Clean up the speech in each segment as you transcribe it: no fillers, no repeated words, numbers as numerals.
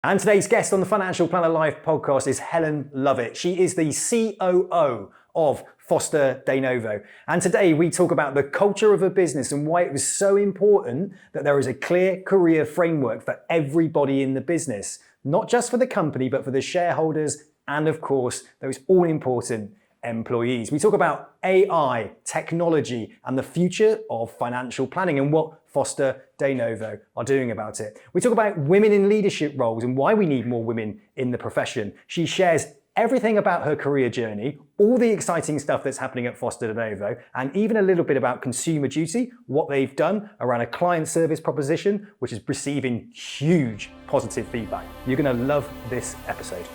And today's guest on the Financial Planner Live podcast is Helen Lovett. She is the COO of Foster Denovo. And today we talk about the culture of a business and why it was so important that there is a clear career framework for everybody in the business, not just for the company, but for the shareholders and, of course, those all-important employees. We talk about AI, technology, and the future of financial planning and what Foster Denovo are doing about it. We talk about women in leadership roles and why we need more women in the profession. She shares everything about her career journey, all the exciting stuff that's happening at Foster Denovo, and even a little bit about consumer duty, what they've done around a client service proposition, which is receiving huge positive feedback. You're going to love this episode.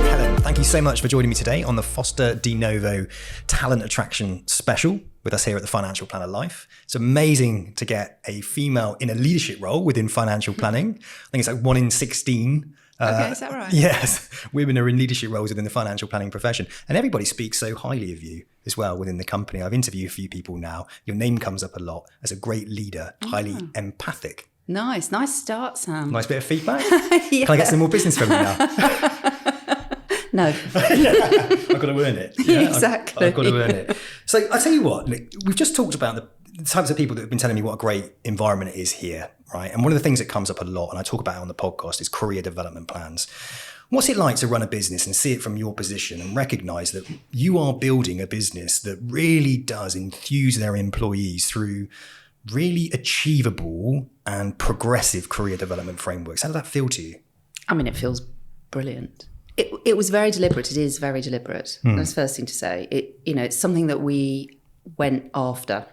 Helen, thank you so much for joining me today on the Foster Denovo Talent Attraction Special with us here at the Financial Planner Life. It's amazing to get a female in a leadership role within financial planning. I think it's like 1 in 16. Okay, is that right? Yes, women are in leadership roles within the financial planning profession. And everybody speaks so highly of you as well within the company. I've interviewed a few people now. Your name comes up a lot as a great leader, highly empathic. Nice start, Sam. Nice bit of feedback. Yeah. Can I get some more business from you now? No. I've got to earn it. Yeah, Exactly. I've got to earn it. So I tell you what, look, we've just talked about the types of people that have been telling me what a great environment it is here, right? And one of the things that comes up a lot, and I talk about it on the podcast, is career development plans. What's it like to run a business and see it from your position and recognize that you are building a business that really does enthuse their employees through really achievable and progressive career development frameworks? How does that feel to you? I mean, it feels brilliant. It was very deliberate. It is very deliberate. That's the first thing to say. It's something that we went after,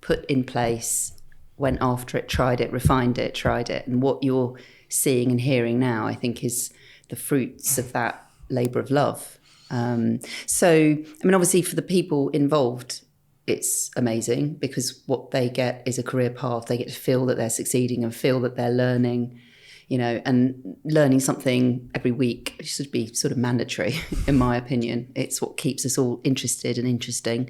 put in place, went after it, tried it, refined it, tried it. And what you're seeing and hearing now, I think, is the fruits of that labour of love. Obviously for the people involved, it's amazing because what they get is a career path. They get to feel that they're succeeding and feel that they're learning, and learning something every week should be sort of mandatory, in my opinion. It's what keeps us all interested and interesting.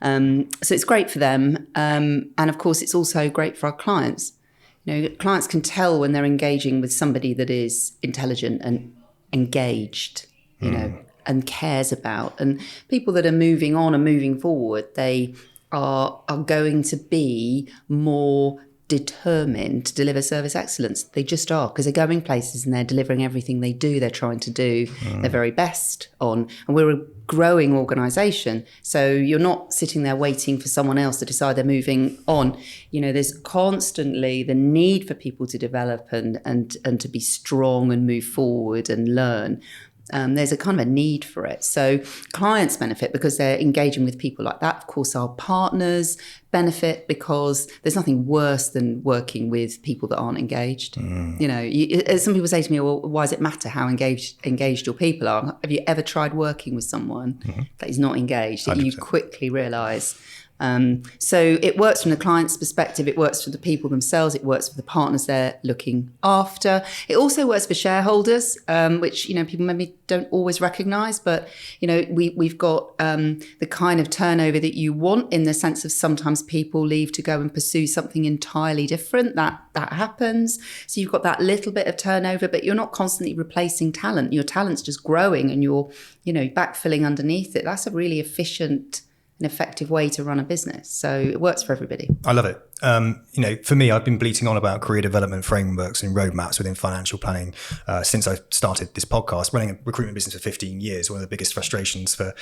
So it's great for them. And of course, it's also great for our clients. Clients can tell when they're engaging with somebody that is intelligent and engaged, and cares about. And people that are moving on and moving forward, they are going to be more determined to deliver service excellence. They just are, because they're going places and they're delivering everything they do. They're trying to do their very best on. And we're a growing organisation. So you're not sitting there waiting for someone else to decide they're moving on. There's constantly the need for people to develop and to be strong and move forward and learn. There's a kind of a need for it. So clients benefit because they're engaging with people like that. Of course, our partners benefit because there's nothing worse than working with people that aren't engaged. Some people say to me, well, why does it matter how engaged your people are? Have you ever tried working with someone that is not engaged? 100%. You quickly realise. So it works from the client's perspective, it works for the people themselves, it works for the partners they're looking after. It also works for shareholders, which, people maybe don't always recognise, but, we've got the kind of turnover that you want, in the sense of sometimes people leave to go and pursue something entirely different. That happens. So you've got that little bit of turnover, but you're not constantly replacing talent. Your talent's just growing and you're, backfilling underneath it. That's a really efficient an effective way to run a business. So it works for everybody. I love it. For me, I've been bleating on about career development frameworks and roadmaps within financial planning since I started this podcast. Running a recruitment business for 15 years, one of the biggest frustrations for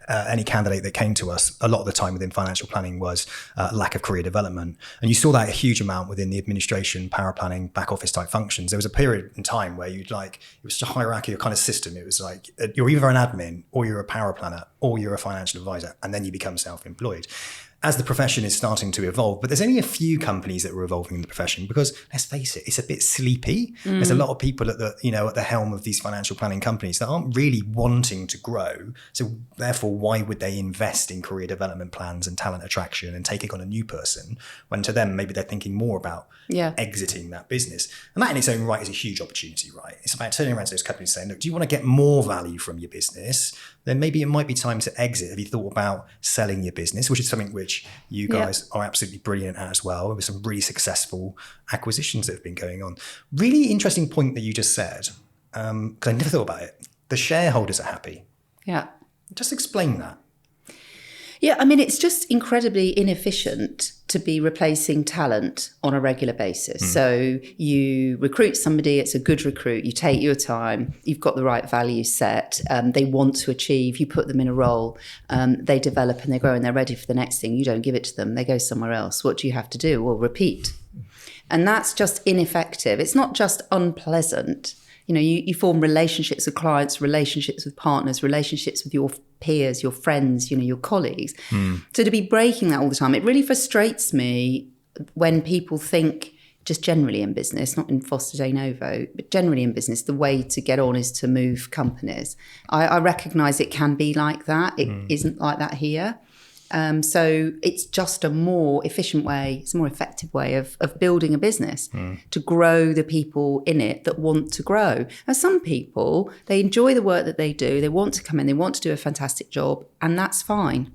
any candidate that came to us a lot of the time within financial planning was lack of career development. And you saw that a huge amount within the administration, power planning, back office type functions. There was a period in time where it was a hierarchical kind of system. It was like, you're either an admin or you're a power planner or you're a financial advisor, and then you become self-employed. As the profession is starting to evolve, but there's only a few companies that are evolving in the profession because, let's face it, it's a bit sleepy. There's a lot of people at the helm of these financial planning companies that aren't really wanting to grow. So therefore, why would they invest in career development plans and talent attraction and taking on a new person when to them maybe they're thinking more about exiting that business? And that in its own right is a huge opportunity, right? It's about turning around to those companies saying, look, do you want to get more value from your business? then maybe it might be time to exit. Have you thought about selling your business, which is something which you guys are absolutely brilliant at as well, with some really successful acquisitions that have been going on? Really interesting point that you just said, because I never thought about it. The shareholders are happy. Yeah. Just explain that. Yeah, I mean, it's just incredibly inefficient to be replacing talent on a regular basis. So you recruit somebody, it's a good recruit, you take your time, you've got the right value set, they want to achieve, you put them in a role, they develop and they grow and they're ready for the next thing. You don't give it to them, they go somewhere else. What do you have to do? Well, repeat. And that's just ineffective. It's not just unpleasant. You know, you form relationships with clients, relationships with partners, relationships with your peers, your friends, you know, your colleagues. So to be breaking that all the time, it really frustrates me when people think, just generally in business, not in Foster Denovo, but generally in business, the way to get on is to move companies. I recognise it can be like that. It isn't like that here. So it's just a more efficient way, it's a more effective way of building a business to grow the people in it that want to grow. Now, some people, they enjoy the work that they do, they want to come in, they want to do a fantastic job, and that's fine.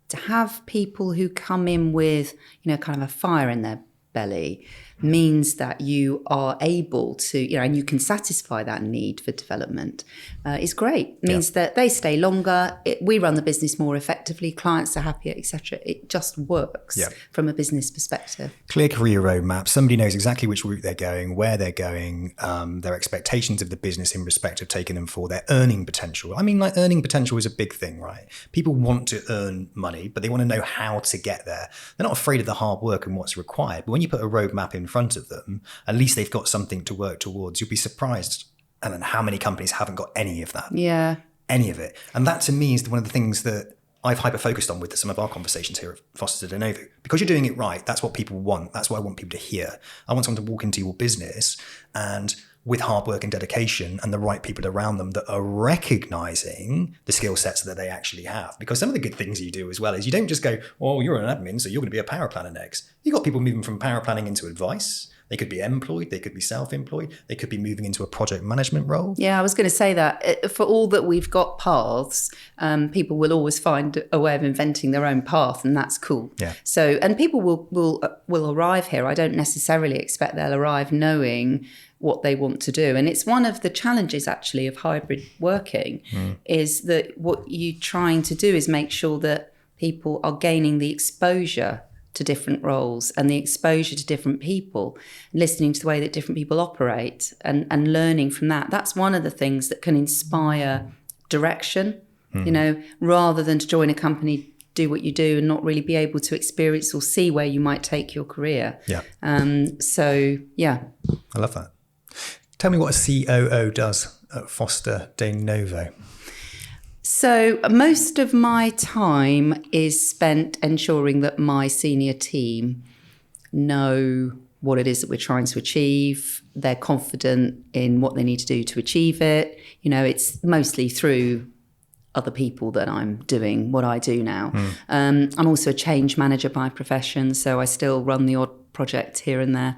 To have people who come in with, you know, kind of a fire in their belly means that you are able to, you know, and you can satisfy that need for development. It's great. It means that they stay longer. We run the business more effectively. Clients are happier, etc. It just works from a business perspective. Clear career roadmap. Somebody knows exactly which route they're going, where they're going, their expectations of the business in respect of taking them for their earning potential. I mean, like, earning potential is a big thing, right? People want to earn money, but they want to know how to get there. They're not afraid of the hard work and what's required. But when you put a roadmap in front of them, at least they've got something to work towards. You'll be surprised, Ellen, how many companies haven't got any of that. Yeah. Any of it. And that to me is one of the things that I've hyper-focused on with some of our conversations here at Foster Denovo. Because you're doing it right, that's what people want. That's what I want people to hear. I want someone to walk into your business and with hard work and dedication and the right people around them that are recognizing the skill sets that they actually have. Because some of the good things you do as well is you don't just go, oh, you're an admin, so you're going to be a power planner next. You've got people moving from power planning into advice. They could be employed, they could be self-employed, they could be moving into a project management role. Yeah, I was going to say that for all that we've got paths, people will always find a way of inventing their own path, and that's cool. Yeah. So, and people will arrive here. I don't necessarily expect they'll arrive knowing what they want to do. And it's one of the challenges actually of hybrid working is that what you're trying to do is make sure that people are gaining the exposure to different roles and the exposure to different people, listening to the way that different people operate and learning from that. That's one of the things that can inspire direction, you know, rather than to join a company, do what you do and not really be able to experience or see where you might take your career. Yeah. So, yeah. I love that. Tell me what a COO does at Foster Denovo. So most of my time is spent ensuring that my senior team know what it is that we're trying to achieve. They're confident in what they need to do to achieve it. You know, it's mostly through other people that I'm doing what I do now. I'm also a change manager by profession, so I still run the odd project here and there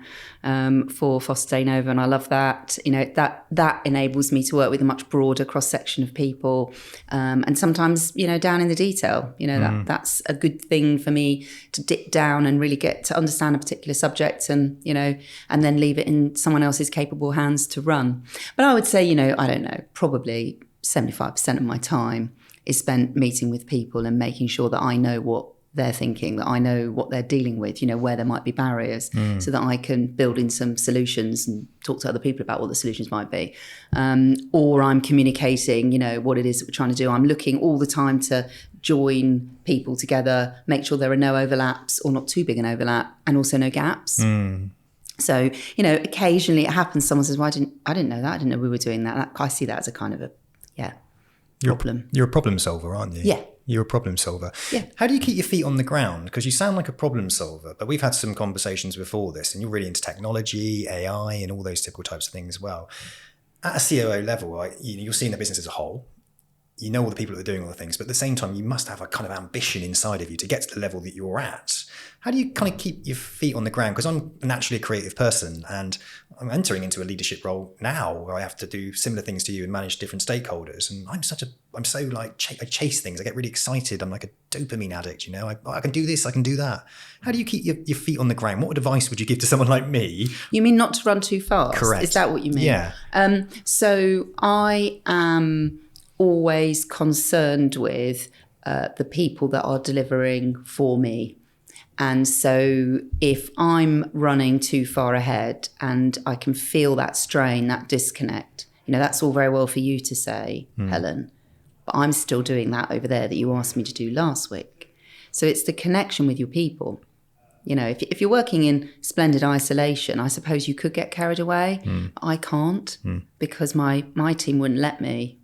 for Foster Denovo, and I love that. You know, that enables me to work with a much broader cross section of people, and sometimes, you know, down in the detail. You know, that's a good thing for me to dip down and really get to understand a particular subject, and you know, and then leave it in someone else's capable hands to run. But I would say, you know, I don't know, probably 75% of my time is spent meeting with people and making sure that I know what they're thinking, that I know what they're dealing with, you know, where there might be barriers, so that I can build in some solutions and talk to other people about what the solutions might be. Or I'm communicating, you know, what it is that we're trying to do. I'm looking all the time to join people together, make sure there are no overlaps or not too big an overlap, and also no gaps. So, you know, occasionally it happens, someone says, well, I didn't know that. I didn't know we were doing that. I see that as a kind of a, problem. You're a problem solver, aren't you? Yeah. You're a problem solver. Yeah. How do you keep your feet on the ground? Because you sound like a problem solver, but we've had some conversations before this, and you're really into technology, AI, and all those typical types of things as well. At a COO level, you're seeing the business as a whole. you know all the people that are doing all the things, but at the same time, you must have a kind of ambition inside of you to get to the level that you're at. How do you kind of keep your feet on the ground? Because I'm naturally a creative person, and I'm entering into a leadership role now where I have to do similar things to you and manage different stakeholders. And I chase things. I get really excited. I'm like a dopamine addict, you know, I can do this, I can do that. How do you keep your feet on the ground? What advice would you give to someone like me? You mean not to run too fast? Correct. Is that what you mean? Yeah. So I am always concerned with the people that are delivering for me. And so if I'm running too far ahead and I can feel that strain, that disconnect, you know, that's all very well for you to say, Helen, but I'm still doing that over there that you asked me to do last week. So it's the connection with your people. You know, if you're working in splendid isolation, I suppose you could get carried away. I can't because my team wouldn't let me.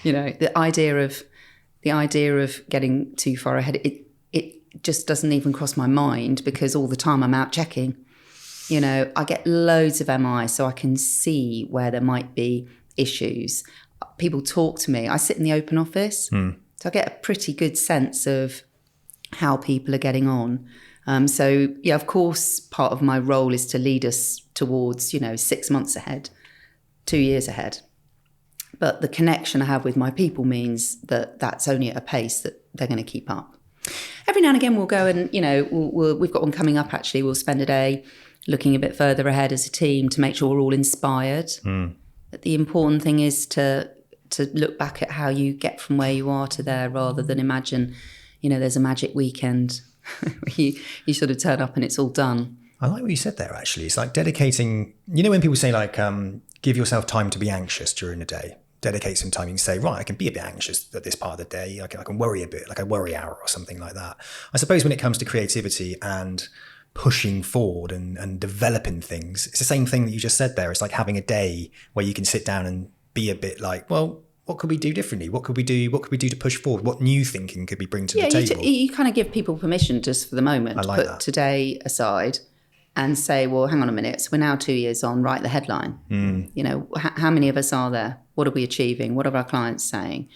You know, the idea of getting too far ahead, it just doesn't even cross my mind because all the time I'm out checking. You know, I get loads of MI, so I can see where there might be issues. People talk to me. I sit in the open office, so I get a pretty good sense of how people are getting on. So, yeah, of course, part of my role is to lead us towards, 6 months ahead, 2 years ahead. But the connection I have with my people means that that's only at a pace that they're going to keep up. Every now and again, we'll go and, we've got one coming up, actually. We'll spend a day looking a bit further ahead as a team to make sure we're all inspired. But the important thing is to look back at how you get from where you are to there rather than imagine, there's a magic weekend. you sort of turn up and it's all done. I like what you said there, actually. It's like dedicating, when people say like, give yourself time to be anxious during the day. Dedicate some time. You can say, right, I can be a bit anxious at this part of the day. I can worry a bit, like a worry hour or something like that. I suppose when it comes to creativity and pushing forward and developing things, it's the same thing that you just said there. It's like having a day where you can sit down and be a bit like, well, what could we do differently? What could we do to push forward? What new thinking could we bring to the table? You kind of give people permission just for the moment to put today aside and say, well, hang on a minute. So we're now 2 years on, write the headline. How many of us are there? What are we achieving? What are our clients saying?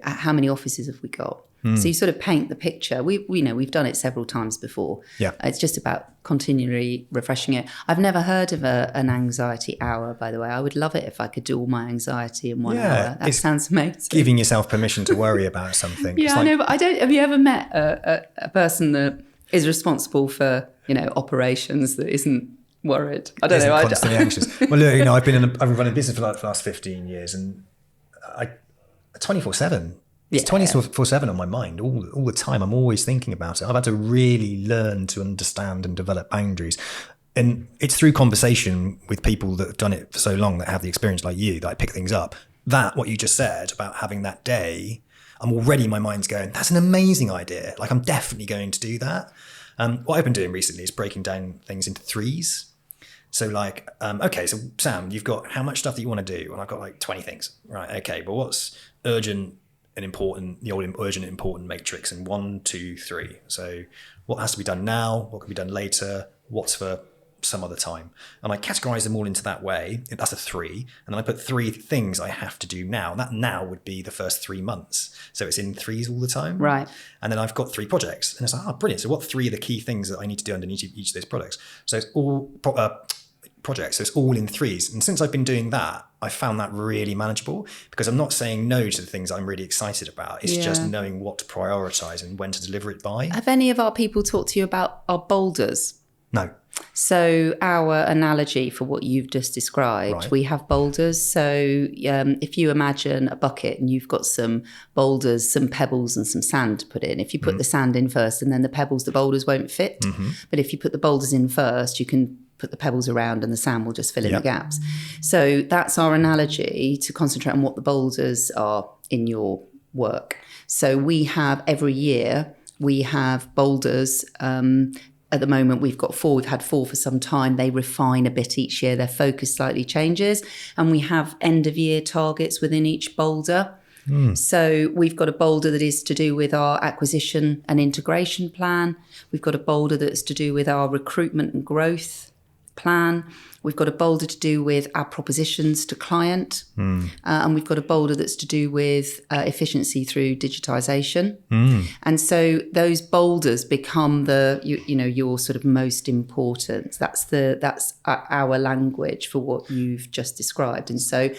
How many offices have we got? So you sort of paint the picture. We've done it several times before. Yeah. It's just about continually refreshing it. I've never heard of an anxiety hour, by the way. I would love it if I could do all my anxiety in 1 hour. That sounds amazing. Giving yourself permission to worry about something. Yeah, I know, but have you ever met a person that is responsible for, operations that isn't worried? I don't know. Constantly anxious. Well, look, I've been running a business for the last 15 years, and 24/7. It's 24/7 on my mind all the time. I'm always thinking about it. I've had to really learn to understand and develop boundaries. And it's through conversation with people that have done it for so long, that have the experience like you, that I pick things up. That, what you just said about having that day, I'm already, my mind's going, that's an amazing idea. Like, I'm definitely going to do that. What I've been doing recently is breaking down things into threes. So like, okay, so Sam, you've got how much stuff that you want to do? And I've got like 20 things. Right, okay, but what's urgent and important, the old urgent and important matrix, and 1, 2, 3. So what has to be done now? What can be done later? What's for some other time? And I categorize them all into that way. That's a 3. And then I put 3 things I have to do now. That now would be the first 3 months. So it's in 3s all the time. Right. And then I've got 3 projects. And it's like, brilliant. So what 3 are the key things that I need to do underneath each of those projects? So it's all projects. So it's all in 3s. And since I've been doing that, I found that really manageable, because I'm not saying no to the things I'm really excited about. It's just knowing what to prioritize and when to deliver it by. Have any of our people talked to you about our boulders? No. So our analogy for what you've just described, we have boulders. So if you imagine a bucket and you've got some boulders, some pebbles and some sand to put in, if you put the sand in first and then the pebbles, the boulders won't fit. But if you put the boulders in first, you can put the pebbles around and the sand will just fill in the gaps. So that's our analogy, to concentrate on what the boulders are in your work. So we have every year, we have boulders. At the moment, we've got 4. We've had 4 for some time. They refine a bit each year. Their focus slightly changes. And we have end-of-year targets within each boulder. So we've got a boulder that is to do with our acquisition and integration plan. We've got a boulder that's to do with our recruitment and growth plan. We've got a boulder to do with our propositions to client. And we've got a boulder that's to do with efficiency through digitisation. And so those boulders become your sort of most important. That's our language for what you've just described. And so,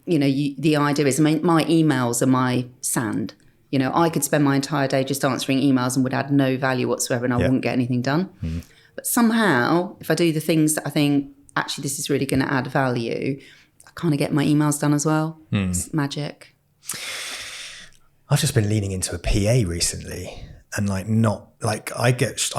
the idea is, my emails are my sand. I could spend my entire day just answering emails and would add no value whatsoever, and I wouldn't get anything done. But somehow, if I do the things that I think, actually, this is really going to add value, I kind of get my emails done as well. It's magic. I've just been leaning into a PA recently, and I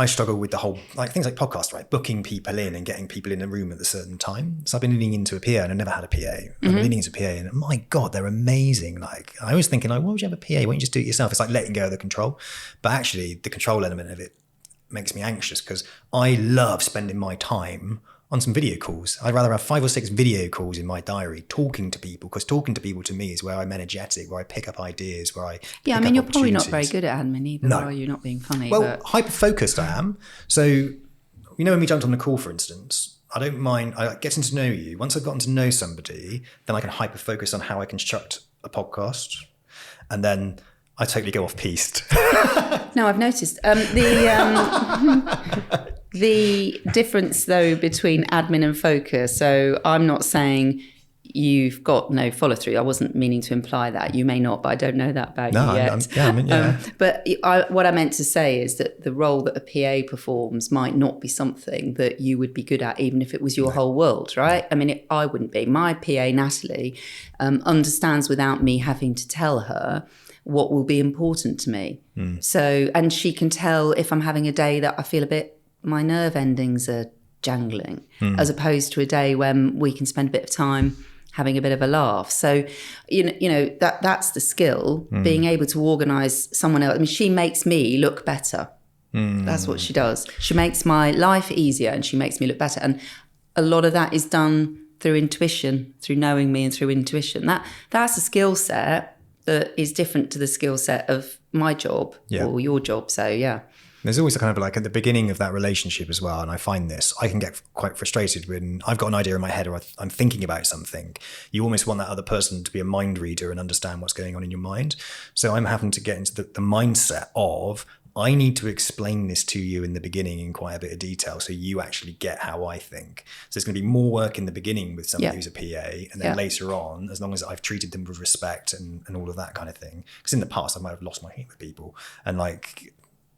struggle with the whole, things like podcasts, right? Booking people in and getting people in a room at a certain time. So I've been leaning into a PA, and I've never had a PA. I've been leaning into a PA, and my God, they're amazing. I was thinking, why would you have a PA? Why don't you just do it yourself? It's like letting go of the control. But actually, the control element of it makes me anxious, because I love spending my time on some video calls. I'd rather have 5 or 6 video calls in my diary talking to people, because talking to people to me is where I'm energetic, where I pick up ideas, where I pick up you're probably not very good at admin either, no. Are you? Not being funny. Well, hyper-focused I am. So, when we jumped on the call, for instance, I don't mind getting to know you. Once I've gotten to know somebody, then I can hyper-focus on how I construct a podcast. And then I totally go off-piste. No, I've noticed. The difference, though, between admin and focus, so I'm not saying you've got no follow-through. I wasn't meaning to imply that. You may not, but I don't know that about you yet. But what I meant to say is that the role that a PA performs might not be something that you would be good at, even if it was your whole world, right? I wouldn't be. My PA, Natalie, understands without me having to tell her what will be important to me. So, and she can tell if I'm having a day that I feel my nerve endings are jangling, as opposed to a day when we can spend a bit of time having a bit of a laugh. So, that's the skill, being able to organise someone else. She makes me look better. That's what she does. She makes my life easier, and she makes me look better. And a lot of that is done through intuition, through knowing me and through intuition. That's a skill set that is different to the skill set of my job or your job. So, yeah. There's always a kind of at the beginning of that relationship as well. And I find I can get quite frustrated when I've got an idea in my head, or I'm thinking about something. You almost want that other person to be a mind reader and understand what's going on in your mind. So I'm having to get into the mindset of, I need to explain this to you in the beginning in quite a bit of detail, so you actually get how I think. So there's going to be more work in the beginning with somebody who's a PA, and then later on, as long as I've treated them with respect and all of that kind of thing. Because in the past, I might have lost my heat with people and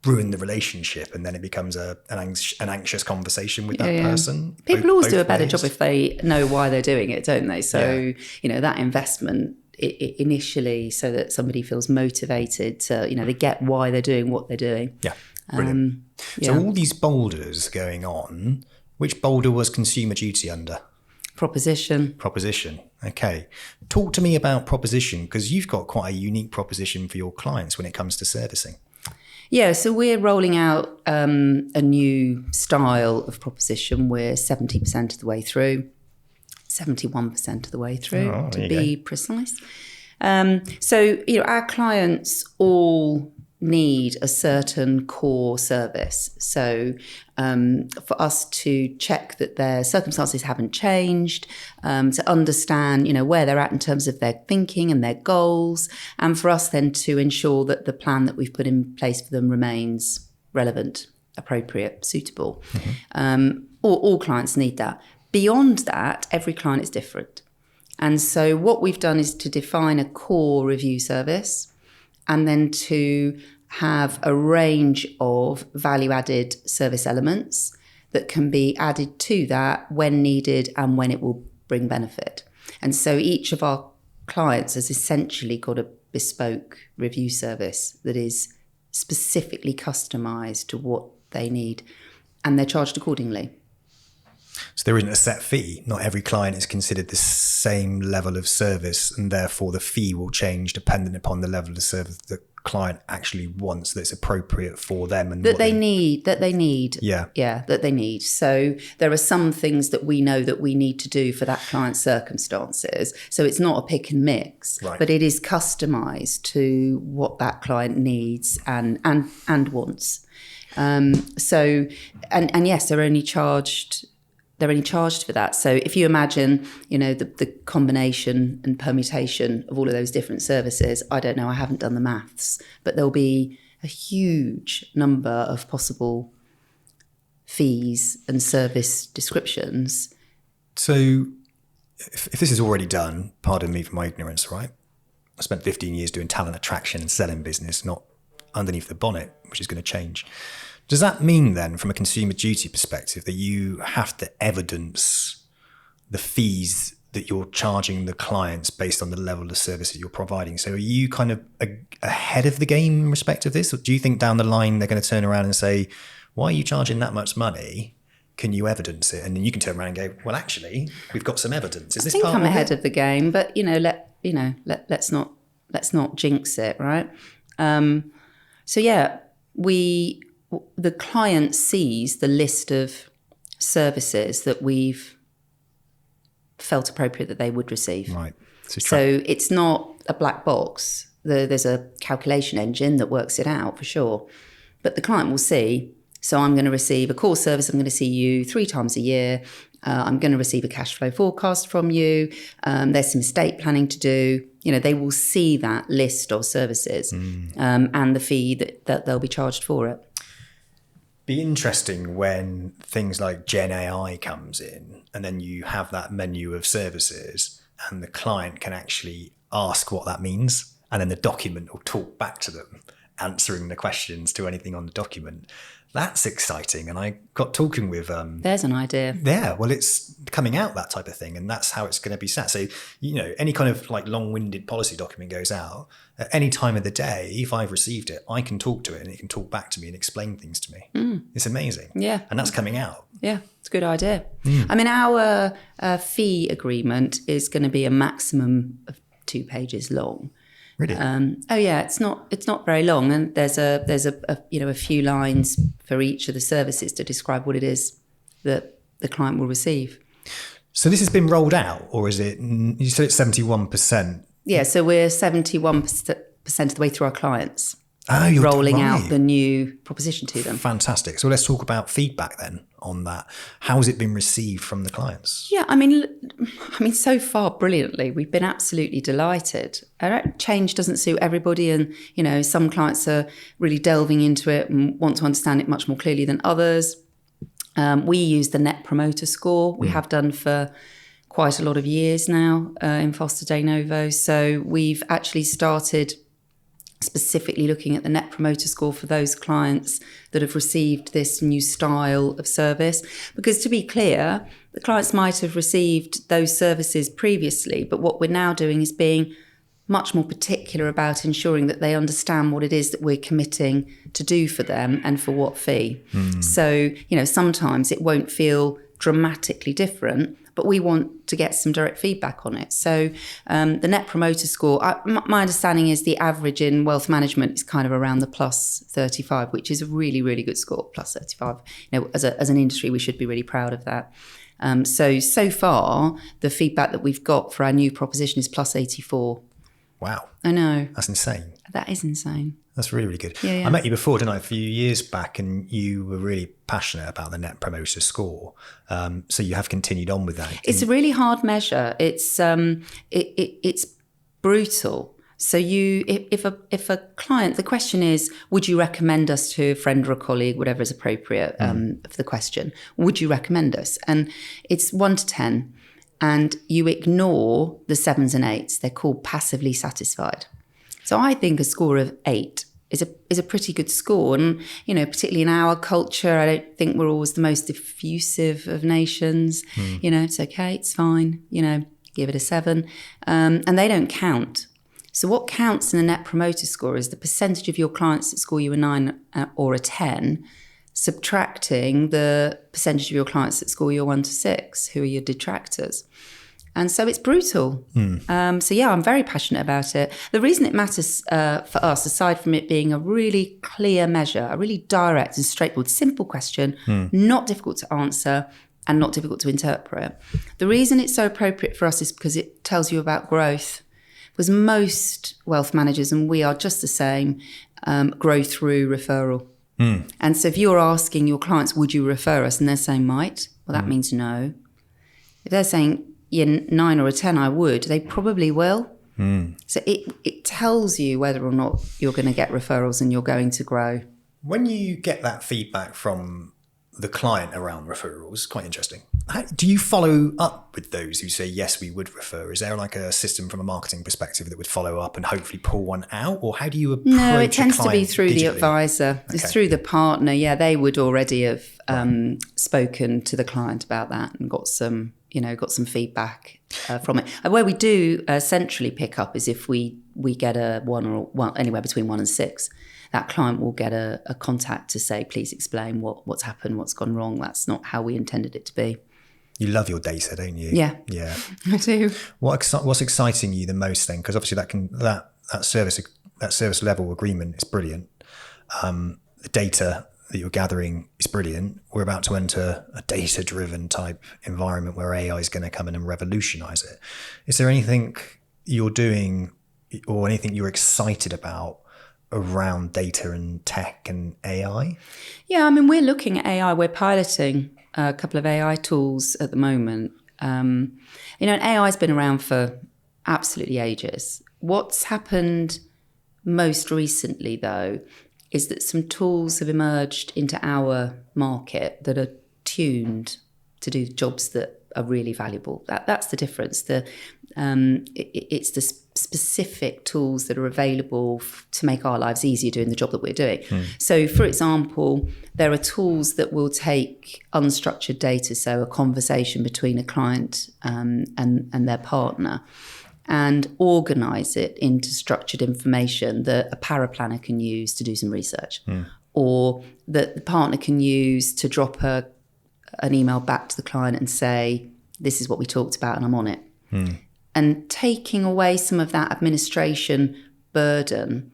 ruin the relationship, and then it becomes an anxious conversation with that person. People always do a better job if they know why they're doing it, don't they? So, that investment initially, so that somebody feels motivated to, they get why they're doing what they're doing. Yeah, brilliant. So all these boulders going on, which boulder was consumer duty under? Proposition. Okay. Talk to me about proposition, because you've got quite a unique proposition for your clients when it comes to servicing. Yeah, so we're rolling out a new style of proposition. We're 70% of the way through, 71% of the way through, to be precise. So, our clients all need a certain core service. So for us to check that their circumstances haven't changed, to understand, where they're at in terms of their thinking and their goals, and for us then to ensure that the plan that we've put in place for them remains relevant, appropriate, suitable. All clients need that. Beyond that, every client is different. And so what we've done is to define a core review service, and then to have a range of value-added service elements that can be added to that when needed and when it will bring benefit. And so each of our clients has essentially got a bespoke review service that is specifically customised to what they need, and they're charged accordingly. So there isn't a set fee. Not every client is considered the same level of service, and therefore the fee will change depending upon the level of service the client actually wants, that's appropriate for them and that they need. That they need. So there are some things that we know that we need to do for that client's circumstances. So it's not a pick and mix, but it is customised to what that client needs and wants. So yes, they're only charged they're only charged for that. So if you imagine, the combination and permutation of all of those different services, I don't know, I haven't done the maths, but there'll be a huge number of possible fees and service descriptions. So if this is already done, pardon me for my ignorance, right? I spent 15 years doing talent attraction and selling business, not underneath the bonnet, which is going to change. Does that mean then, from a consumer duty perspective, that you have to evidence the fees that you're charging the clients based on the level of service that you're providing? So are you kind of ahead of the game in respect of this? Or do you think down the line they're going to turn around and say, why are you charging that much money? Can you evidence it? And then you can turn around and go, well, actually, we've got some evidence. Is this part of it? I think I'm ahead of the game, but let's not jinx it, right? The client sees the list of services that we've felt appropriate that they would receive. Right. So it's not a black box. There's a calculation engine that works it out for sure. But the client will see, so I'm going to receive a core service. I'm going to see you 3 times a year. I'm going to receive a cash flow forecast from you. There's some estate planning to do. They will see that list of services and the fee that they'll be charged for it. Be interesting when things like Gen AI comes in and then you have that menu of services and the client can actually ask what that means, and then the document will talk back to them, answering the questions to anything on the document. That's exciting. And I got talking with... There's an idea. Yeah, well, it's coming out, that type of thing. And that's how it's going to be set. So, any kind of like long-winded policy document goes out at any time of the day. If I've received it, I can talk to it and it can talk back to me and explain things to me. It's amazing. Yeah. And that's coming out. Yeah, it's a good idea. I mean, our fee agreement is going to be a maximum of 2 pages long. Really? It's not very long, and there's a few lines for each of the services to describe what it is that the client will receive. So this has been rolled out, or is it? You said it's 71%. Yeah, so we're 71% of the way through our clients. You're rolling out the new proposition to them. Fantastic. So let's talk about feedback then on that. How has it been received from the clients? Yeah, I mean, so far brilliantly. We've been absolutely delighted. Change doesn't suit everybody, and some clients are really delving into it and want to understand it much more clearly than others. We use the Net Promoter Score. We have done for quite a lot of years now in Foster Denovo. So we've actually started specifically looking at the Net Promoter Score for those clients that have received this new style of service. Because to be clear, the clients might have received those services previously, but what we're now doing is being much more particular about ensuring that they understand what it is that we're committing to do for them and for what fee. So, sometimes it won't feel dramatically different, but we want to get some direct feedback on it. So the Net Promoter Score, my understanding is the average in wealth management is kind of around the plus 35, which is a really, really good score, plus 35. As an industry, we should be really proud of that. So far, the feedback that we've got for our new proposition is plus 84. Wow. I know. That's insane. That is insane. That's really, really good. Yeah. I met you before, didn't I, a few years back, and you were really passionate about the Net Promoter Score. So you have continued on with that. It's a really hard measure. It's brutal. So if a client, the question is, would you recommend us to a friend or a colleague, whatever is appropriate for the question? Would you recommend us? And it's 1 to 10. And you ignore the 7s and 8s. They're called passively satisfied. So I think a score of 8 is a pretty good score. And, particularly in our culture, I don't think we're always the most effusive of nations. It's okay, it's fine, give it a 7. And they don't count. So what counts in the Net Promoter Score is the percentage of your clients that score you a 9 or a 10, subtracting the percentage of your clients that score you a 1 to 6, who are your detractors. And so it's brutal. I'm very passionate about it. The reason it matters for us, aside from it being a really clear measure, a really direct and straightforward, simple question, not difficult to answer and not difficult to interpret. The reason it's so appropriate for us is because it tells you about growth. Because most wealth managers, and we are just the same, grow through referral. And so if you're asking your clients, would you refer us? And they're saying might, well, that means no. If they're saying, yeah, 9 or a 10, I would, they probably will. So it tells you whether or not you're going to get referrals and you're going to grow. When you get that feedback from the client around referrals, quite interesting. Do you follow up with those who say, yes, we would refer? Is there like a system from a marketing perspective that would follow up and hopefully pull one out? Or how do you approach No, it tends to be through digitally? the advisor. Okay. It's through the partner. Yeah, they would already have spoken to the client about that and got some feedback from it. And where we do centrally pick up is if we get a 1 or 1, anywhere between 1 and 6. That client will get a contact to say, please explain what's happened, what's gone wrong. That's not how we intended it to be. You love your data, don't you? Yeah. Yeah. I do. What's exciting you the most then? Because obviously that service level agreement is brilliant. The data that you're gathering is brilliant. We're about to enter a data-driven type environment where AI is going to come in and revolutionize it. Is there anything you're doing or anything you're excited about around data and tech and AI? Yeah, I mean, we're looking at AI. We're piloting a couple of AI tools at the moment. And AI has been around for absolutely ages. What's happened most recently, though, is that some tools have emerged into our market that are tuned to do jobs that are really valuable. That's the difference. It's the specific tools that are available to make our lives easier doing the job that we're doing. So, for example, there are tools that will take unstructured data, so a conversation between a client and their partner, and organise it into structured information that a paraplanner can use to do some research, or that the partner can use to drop an email back to the client and say, this is what we talked about and I'm on it. And taking away some of that administration burden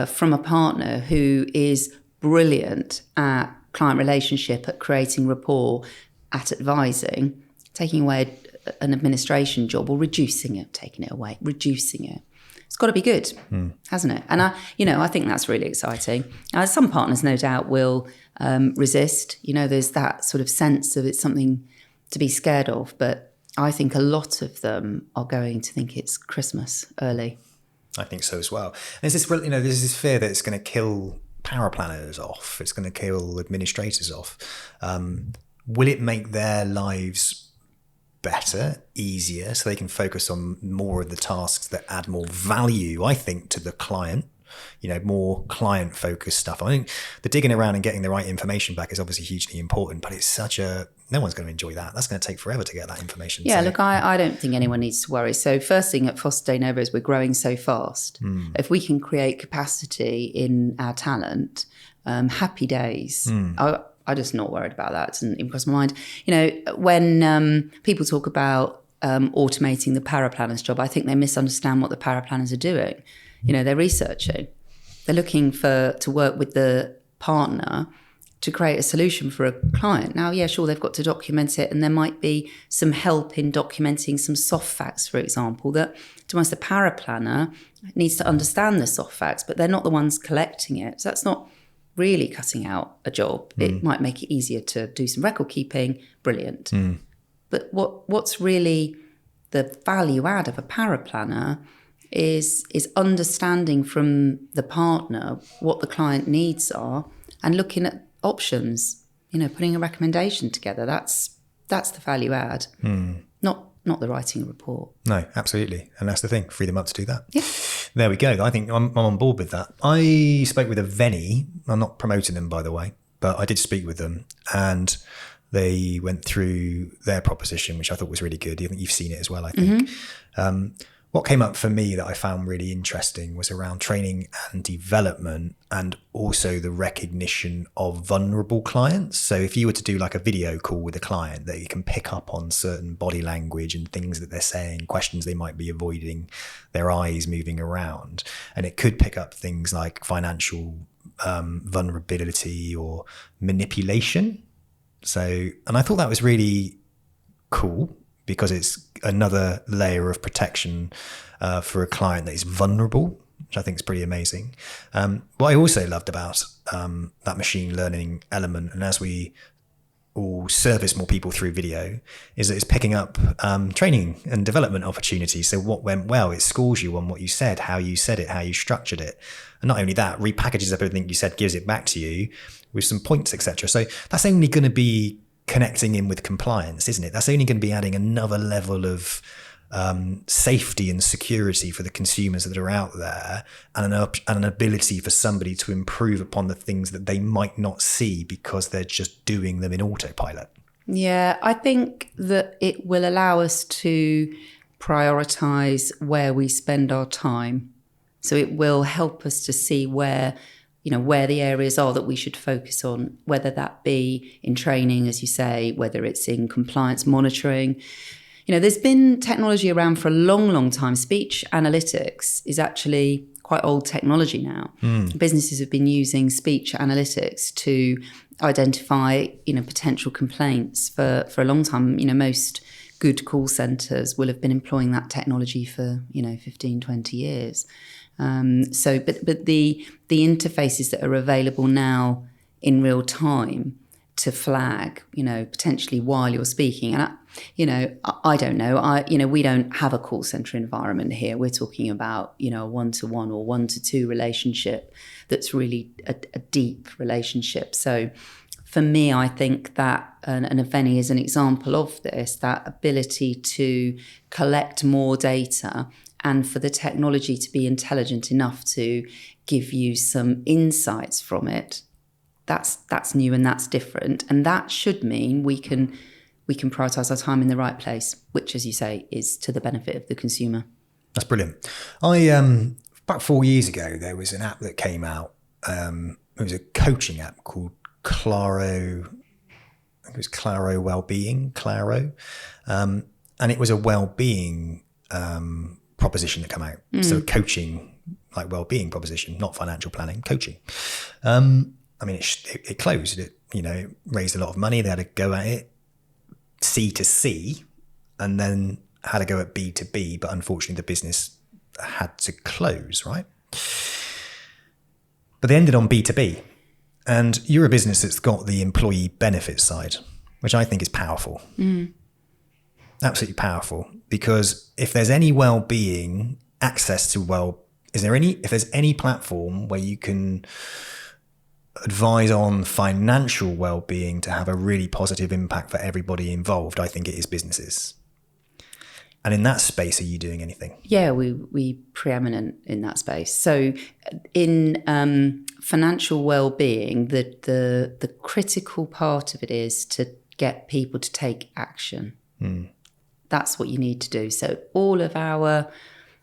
from a partner who is brilliant at client relationship, at creating rapport, at advising, taking away an administration job or reducing it, taking it away, reducing it. It's got to be good, hasn't it? And I think that's really exciting. Some partners, no doubt, will resist. There's that sort of sense of it's something to be scared of, but I think a lot of them are going to think it's Christmas early. I think so as well. And there's this fear that it's going to kill power planners off. It's going to kill administrators off. Will it make their lives better, easier, so they can focus on more of the tasks that add more value, I think, to the client? More client-focused stuff. I think the digging around and getting the right information back is obviously hugely important, but it's no one's going to enjoy that. That's going to take forever to get that information. Yeah, look, I don't think anyone needs to worry. So first thing at Foster Denovo is we're growing so fast. If we can create capacity in our talent, happy days. I'm just not worried about that. It doesn't even cross my mind. When people talk about automating the paraplanner's job, I think they misunderstand what the paraplanners are doing. They're researching. They're looking to work with the partner to create a solution for a client. Now, yeah, sure, they've got to document it, and there might be some help in documenting some soft facts, for example, that to us, the paraplanner needs to understand the soft facts, but they're not the ones collecting it. So that's not really cutting out a job. It might make it easier to do some record keeping. Brilliant. But what's really the value add of a paraplanner is understanding from the partner what the client needs are and looking at options, putting a recommendation together. That's the value add, not the writing a report. No, absolutely. And that's the thing, free them up to do that. Yeah. There we go. I think I'm on board with that. I spoke with a Veni. I'm not promoting them, by the way, but I did speak with them, and they went through their proposition, which I thought was really good. I think you've seen it as well, I think. What came up for me that I found really interesting was around training and development, and also the recognition of vulnerable clients. So if you were to do like a video call with a client, that you can pick up on certain body language and things that they're saying, questions they might be avoiding, their eyes moving around. And it could pick up things like financial vulnerability or manipulation. And I thought that was really cool, because it's another layer of protection for a client that is vulnerable, which I think is pretty amazing. What I also loved about that machine learning element, and as we all service more people through video, is that it's picking up training and development opportunities. So what went well, it scores you on what you said, how you said it, how you structured it. And not only that, repackages everything you said, gives it back to you with some points, etc. So that's only going to be connecting in with compliance, isn't it? That's only going to be adding another level of safety and security for the consumers that are out there, and an ability for somebody to improve upon the things that they might not see because they're just doing them in autopilot. Yeah, I think that it will allow us to prioritize where we spend our time. So it will help us to see where the areas are that we should focus on, whether that be in training, as you say, whether it's in compliance monitoring. There's been technology around for a long, long time. Speech analytics is actually quite old technology now. Businesses have been using speech analytics to identify, potential complaints for a long time. Most good call centres will have been employing that technology for, 15, 20 years. But the interfaces that are available now in real time to flag, potentially while you're speaking. And I don't know. We don't have a call center environment here. We're talking about, a one-to-one or one-to-two relationship that's really a deep relationship. So for me, I think that, and Aveni is an example of this, that ability to collect more data and for the technology to be intelligent enough to give you some insights from it. That's new and that's different, and that should mean we can prioritise our time in the right place, which, as you say, is to the benefit of the consumer. That's brilliant. I about 4 years ago, there was an app that came out. It was a coaching app called Claro. I think it was Claro Wellbeing, Claro, and it was a wellbeing proposition that came out. So coaching, like wellbeing proposition, not financial planning, coaching. It closed. It raised a lot of money. They had a go at it, C to C, and then had a go at B to B. But unfortunately, the business had to close, right? But they ended on B to B. And you're a business that's got the employee benefit side, which I think is powerful. Absolutely powerful. Because if there's any well-being, access to if there's any platform where you can advise on financial well-being to have a really positive impact for everybody involved, I think it is businesses. And in that space, are you doing anything? Yeah, we preeminent in that space. So in financial well-being, the critical part of it is to get people to take action. That's what you need to do. So all of our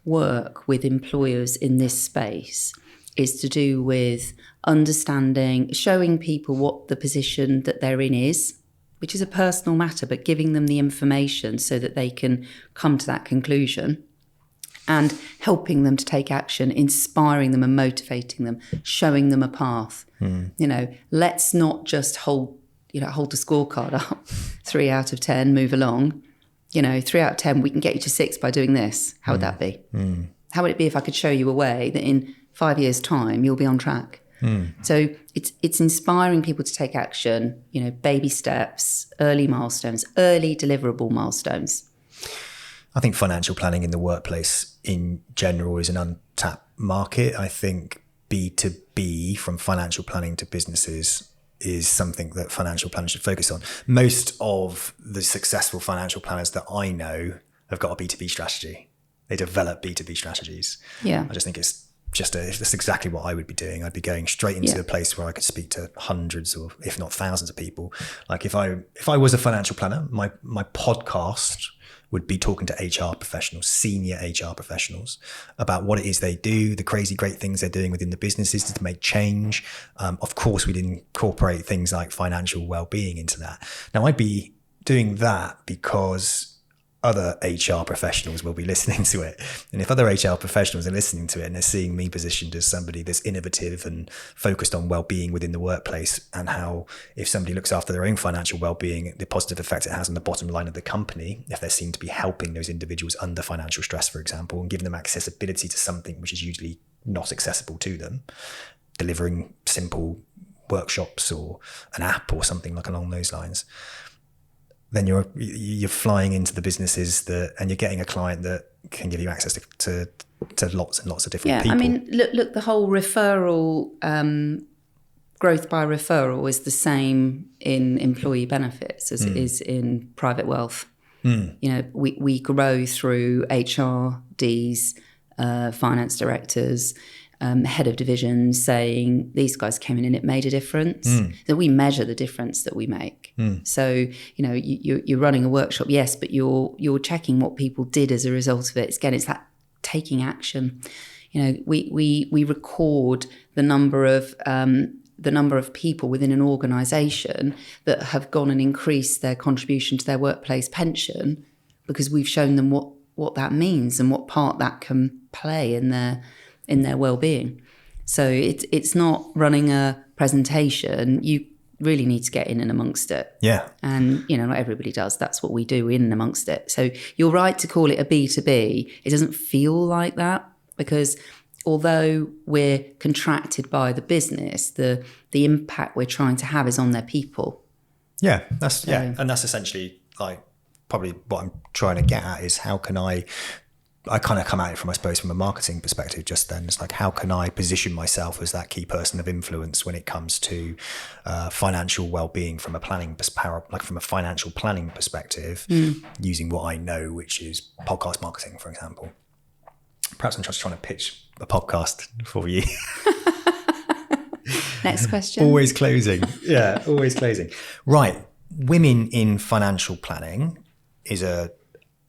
work with employers in this space is to do with understanding, showing people what the position that they're in is, which is a personal matter, but giving them the information so that they can come to that conclusion, and helping them to take action, inspiring them and motivating them, showing them a path. Let's not just hold the scorecard up, 3 out of 10, move along. 3 out of 10, we can get you to 6 by doing this. How would that be? How would it be if I could show you a way that in 5 years' time, you'll be on track? So it's inspiring people to take action, baby steps, early milestones, early deliverable milestones. I think financial planning in the workplace in general is an untapped market. I think B2B, from financial planning to businesses, is something that financial planners should focus on. Most of the successful financial planners that I know have got a B2B strategy. They develop B2B strategies. Yeah. I just think it's that's exactly what I would be doing. I'd be going straight into a place where I could speak to hundreds or if not thousands of people. Like if I was a financial planner, my podcast would be talking to HR professionals, senior HR professionals, about what it is they do, the crazy great things they're doing within the businesses to make change. Of course, we'd incorporate things like financial well-being into that. Now, I'd be doing that because other HR professionals will be listening to it. And if other HR professionals are listening to it and they're seeing me positioned as somebody that's innovative and focused on well-being within the workplace, and how if somebody looks after their own financial well-being, the positive effect it has on the bottom line of the company, if they're seen to be helping those individuals under financial stress, for example, and giving them accessibility to something which is usually not accessible to them, delivering simple workshops or an app or something like along those lines, then you're flying into the businesses and you're getting a client that can give you access to lots and lots of different people. I mean, look, the whole referral, growth by referral is the same in employee benefits as it is in private wealth. You know, we grow through HRDs, finance directors, head of divisions saying these guys came in and it made a difference. So we measure the difference that we make. So, you know, you're running a workshop, yes, but you're checking what people did as a result of it. It's that taking action. You know, we record the number of people within an organisation that have gone and increased their contribution to their workplace pension because we've shown them what that means and what part that can play in their well-being. So it's not running a presentation. You really need to get in and amongst it. Yeah. And, you know, not everybody does. That's what we do, in and amongst it. So you're right to call it a B2B. It doesn't feel like that because although we're contracted by the business, the impact we're trying to have is on their people. Yeah, and that's essentially like probably what I'm trying to get at is how can I kind of come at it from, I suppose, from a marketing perspective just then. It's like, how can I position myself as that key person of influence when it comes to financial well-being from a financial planning perspective, using what I know, which is podcast marketing, for example. Perhaps I'm just trying to pitch a podcast for you. Next question. Always closing. Yeah, always closing. Right. Women in financial planning is a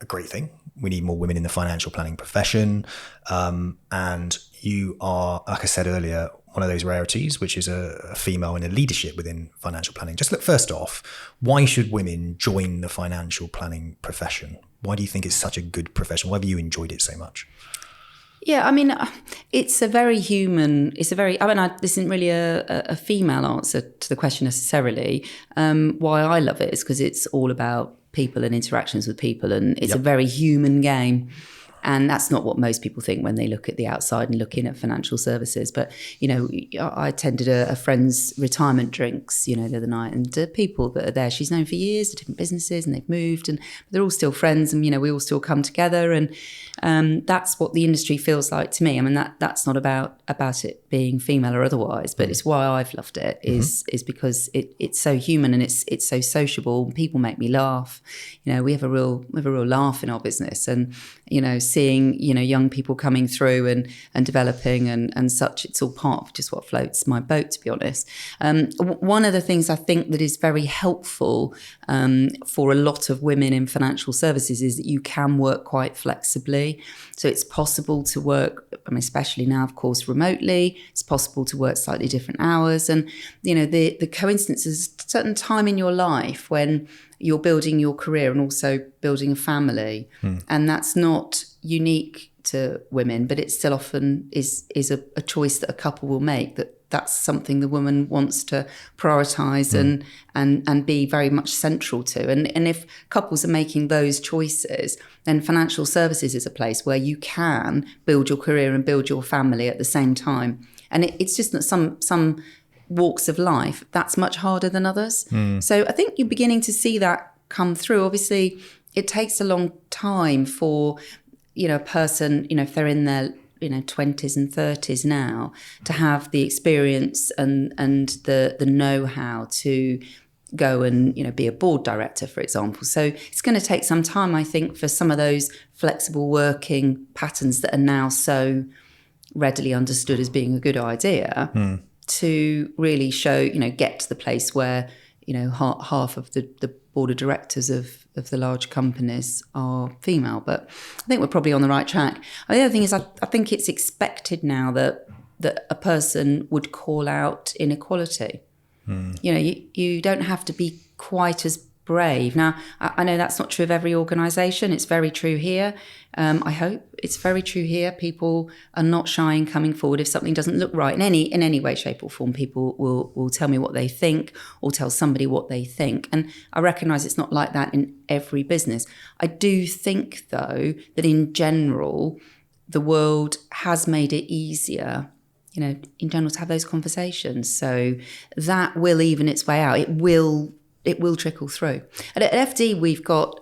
great thing. We need more women in the financial planning profession. And you are, like I said earlier, one of those rarities, which is a female in a leadership within financial planning. Just look, first off, why should women join the financial planning profession? Why do you think it's such a good profession? Why have you enjoyed it so much? Yeah, I mean, this isn't really a female answer to the question necessarily. Why I love it is because it's all about people and interactions with people, and it's a very human game. And that's not what most people think when they look at the outside and look in at financial services. But, you know, I attended a friend's retirement drinks, you know, the other night, and the people that are there, she's known for years, different businesses, and they've moved, and they're all still friends, and, you know, we all still come together. And that's what the industry feels like to me. I mean, that's not about it being female or otherwise, but it's why I've loved it is because it's so human and it's so sociable. People make me laugh. You know, we have a real laugh in our business, and, you know, seeing, you know, young people coming through and developing and such, it's all part of just what floats my boat, to be honest. One of the things I think that is very helpful for a lot of women in financial services is that you can work quite flexibly. So it's possible to work, I mean, especially now, of course, remotely. It's possible to work slightly different hours. And, you know, the coincidence is a certain time in your life when you're building your career and also building a family. And that's not unique to women, but it still often is a choice that a couple will make, that's something the woman wants to prioritise and be very much central to. And if couples are making those choices, then financial services is a place where you can build your career and build your family at the same time. And it's just that some walks of life, that's much harder than others. So I think you're beginning to see that come through. Obviously, it takes a long time for, you know, a person, you know, if they're in their, you know, 20s and 30s now, to have the experience and the know-how to go and, you know, be a board director, for example. So it's going to take some time, I think, for some of those flexible working patterns that are now so readily understood as being a good idea to really show, you know, get to the place where, you know, half of the board of directors of the large companies are female. But I think we're probably on the right track. And the other thing is I think it's expected now that a person would call out inequality. You know, you don't have to be quite as brave. Now, I know that's not true of every organisation. It's very true here. I hope it's very true here. People are not shy in coming forward if something doesn't look right in any way, shape or form. People will tell me what they think or tell somebody what they think. And I recognise it's not like that in every business. I do think, though, that in general, the world has made it easier in general, to have those conversations. So that will even its way out. It will trickle through. At FD, we've got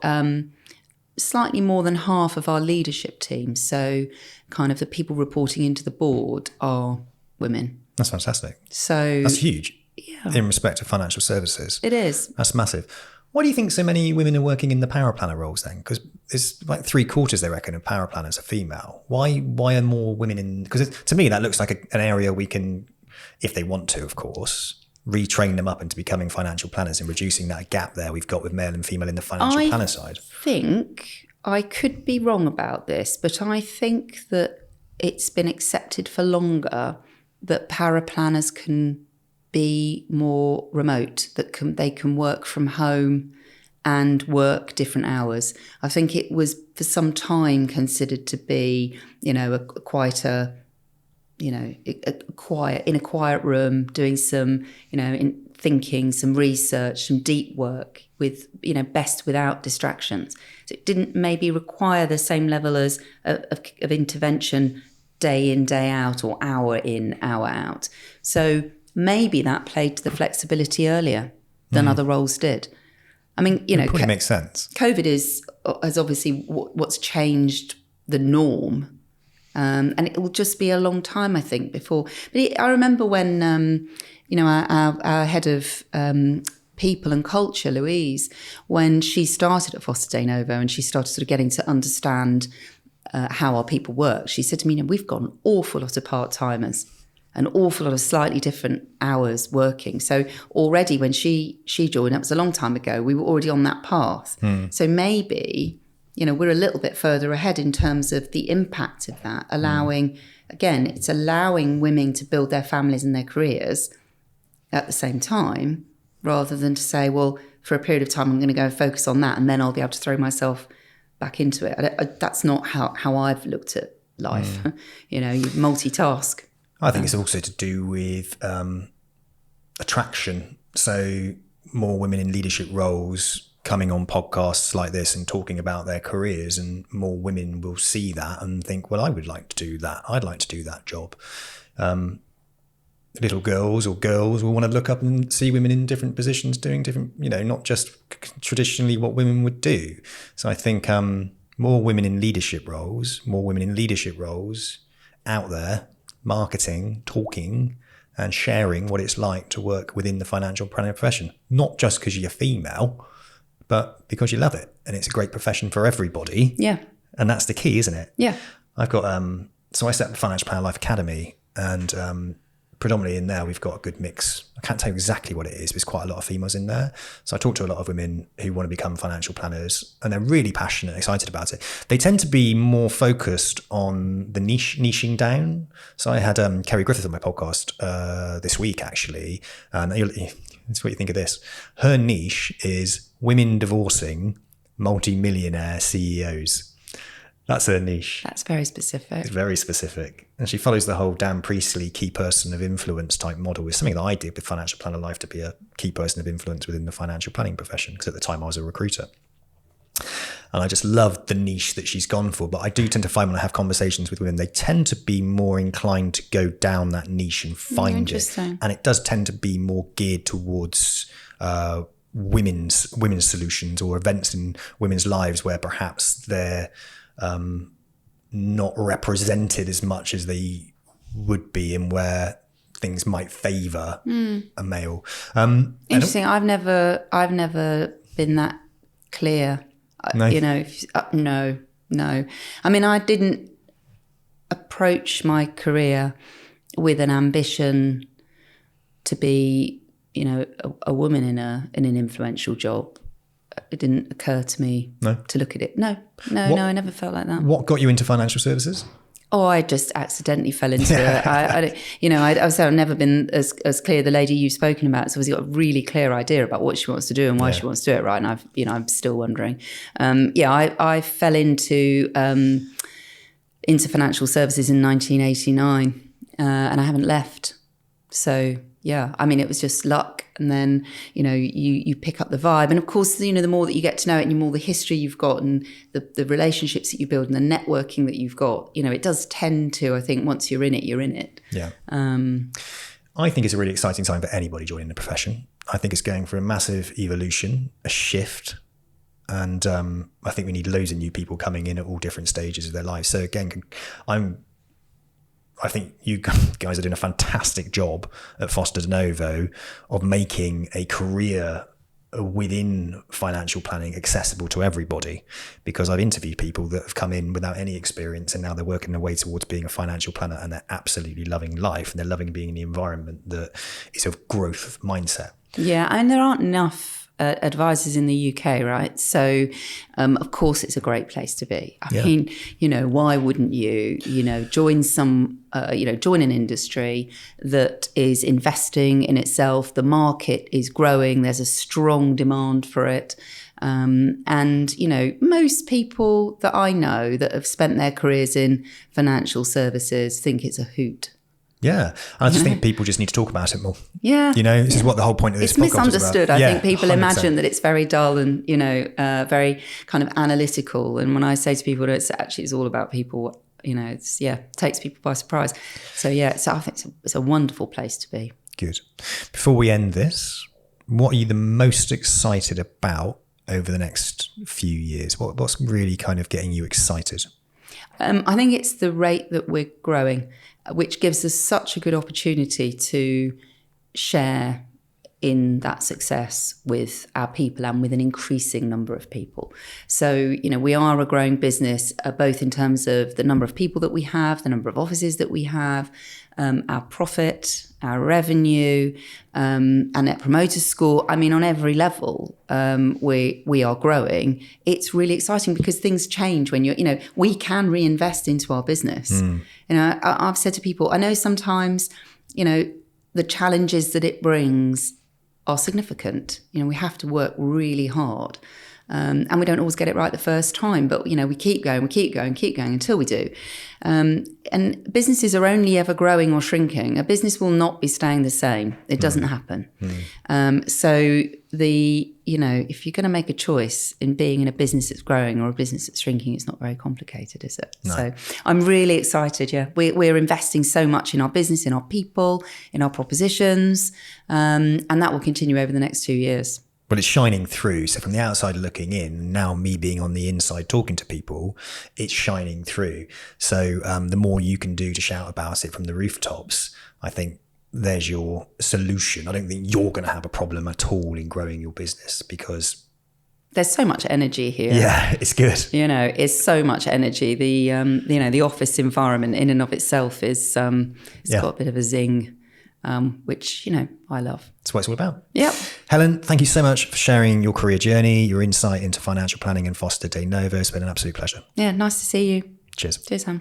slightly more than half of our leadership team. So kind of the people reporting into the board are women. That's fantastic. So that's huge. Yeah. In respect of financial services. It is. That's massive. Why do you think so many women are working in the power planner roles then? Because it's like 3/4, they reckon, of power planners are female. Why are more women in? Because to me, that looks like an area we can, if they want to, of course, retrain them up into becoming financial planners and reducing that gap there we've got with male and female in the financial planner side. I think, I could be wrong about this, but I think that it's been accepted for longer that power planners can be more remote, that they can work from home and work different hours. I think it was for some time considered to be, in a quiet room, doing some, thinking, some research, some deep work with, best without distractions. So it didn't maybe require the same level of intervention day in, day out, or hour in, hour out. So maybe that played to the flexibility earlier than other roles did. I mean, it probably makes sense. COVID has obviously what's changed the norm, and it will just be a long time, I think, before. But I remember when, our head of people and culture, Louise, when she started at Foster Denovo and she started sort of getting to understand how our people work, she said to me, we've got an awful lot of part-timers, an awful lot of slightly different hours working. So already when she joined, that was a long time ago, we were already on that path. So maybe, we're a little bit further ahead in terms of the impact of that, it's allowing women to build their families and their careers at the same time, rather than to say, well, for a period of time, I'm going to go focus on that and then I'll be able to throw myself back into it. That's not how I've looked at life. You multitask. I think it's also to do with attraction. So more women in leadership roles coming on podcasts like this and talking about their careers, and more women will see that and think, well, I would like to do that. I'd like to do that job. Little girls or girls will want to look up and see women in different positions doing different, not just traditionally what women would do. So I think more women in leadership roles out there, marketing, talking and sharing what it's like to work within the financial planning profession, not just because you're female, but because you love it and it's a great profession for everybody. Yeah. And that's the key, isn't it? Yeah. I've got, so I set up the Financial Planner Life Academy, and predominantly in there, we've got a good mix. I can't tell you exactly what it is, but there's quite a lot of females in there. So I talk to a lot of women who want to become financial planners, and they're really passionate and excited about it. They tend to be more focused on the niching down. So I had Kerry Griffith on my podcast this week, actually. That's what you think of this. Her niche is women divorcing multi-millionaire CEOs. That's her niche. That's very specific. It's very specific. And she follows the whole Dan Priestley key person of influence type model. It's something that I did with Financial Planner Life to be a key person of influence within the financial planning profession, because at the time I was a recruiter. And I just loved the niche that she's gone for. But I do tend to find when I have conversations with women, they tend to be more inclined to go down that niche and find it. And it does tend to be more geared towards women's solutions or events in women's lives where perhaps they're not represented as much as they would be, and where things might favour a male. Interesting. I've never been that clear. No. No. I mean, I didn't approach my career with an ambition to be, a woman in an influential job. It didn't occur to me to look at it. No, I never felt like that. What got you into financial services? Oh, I just accidentally fell into it. I've never been as clear. The lady you've spoken about, so has got a really clear idea about what she wants to do and why she wants to do it, right? And I'm still wondering. I fell into financial services in 1989, and I haven't left. So Yeah, I mean, it was just luck. And then, you pick up the vibe. And of course, the more that you get to know it and the more the history you've got and the relationships that you build and the networking that you've got, it does tend to, I think, once you're in it, you're in it. Yeah. I think it's a really exciting time for anybody joining the profession. I think it's going for a massive evolution, a shift. And I think we need loads of new people coming in at all different stages of their lives. So again, I think you guys are doing a fantastic job at Foster Denovo of making a career within financial planning accessible to everybody, because I've interviewed people that have come in without any experience and now they're working their way towards being a financial planner, and they're absolutely loving life and they're loving being in the environment that is a growth mindset. Yeah, and there aren't enough advisors in the UK, right? So, of course, it's a great place to be. I mean, why wouldn't you, join join an industry that is investing in itself? The market is growing. There's a strong demand for it. And, most people that I know that have spent their careers in financial services think it's a hoot. Yeah. I just think people just need to talk about it more. Yeah. This is what the whole point of this podcast is about. It's misunderstood. I think people 100%. Imagine that it's very dull and, very kind of analytical. And when I say to people, it's all about people, takes people by surprise. So, so I think it's a wonderful place to be. Good. Before we end this, what are you the most excited about over the next few years? What's really kind of getting you excited? I think it's the rate that we're growing, which gives us such a good opportunity to share in that success with our people and with an increasing number of people. So, we are a growing business, both in terms of the number of people that we have, the number of offices that we have, our profit, our revenue, our net promoter score. I mean, on every level, we are growing. It's really exciting because things change when we can reinvest into our business. I've said to people, I know sometimes, the challenges that it brings are significant. We have to work really hard. And we don't always get it right the first time, but, we keep going until we do. And businesses are only ever growing or shrinking. A business will not be staying the same. It doesn't happen. So if you're going to make a choice in being in a business that's growing or a business that's shrinking, it's not very complicated, is it? No. So I'm really excited. Yeah. We're investing so much in our business, in our people, in our propositions, and that will continue over the next 2 years. But it's shining through. So from the outside looking in, now me being on the inside talking to people, it's shining through. So the more you can do to shout about it from the rooftops, I think there's your solution. I don't think you're going to have a problem at all in growing your business, because there's so much energy here. Yeah, it's good. It's so much energy. The office environment in and of itself is it's got a bit of a zing. Which, I love. That's what it's all about. Yep. Helen, thank you so much for sharing your career journey, your insight into financial planning and Foster Denovo. It's been an absolute pleasure. Yeah, nice to see you. Cheers. Cheers, Sam.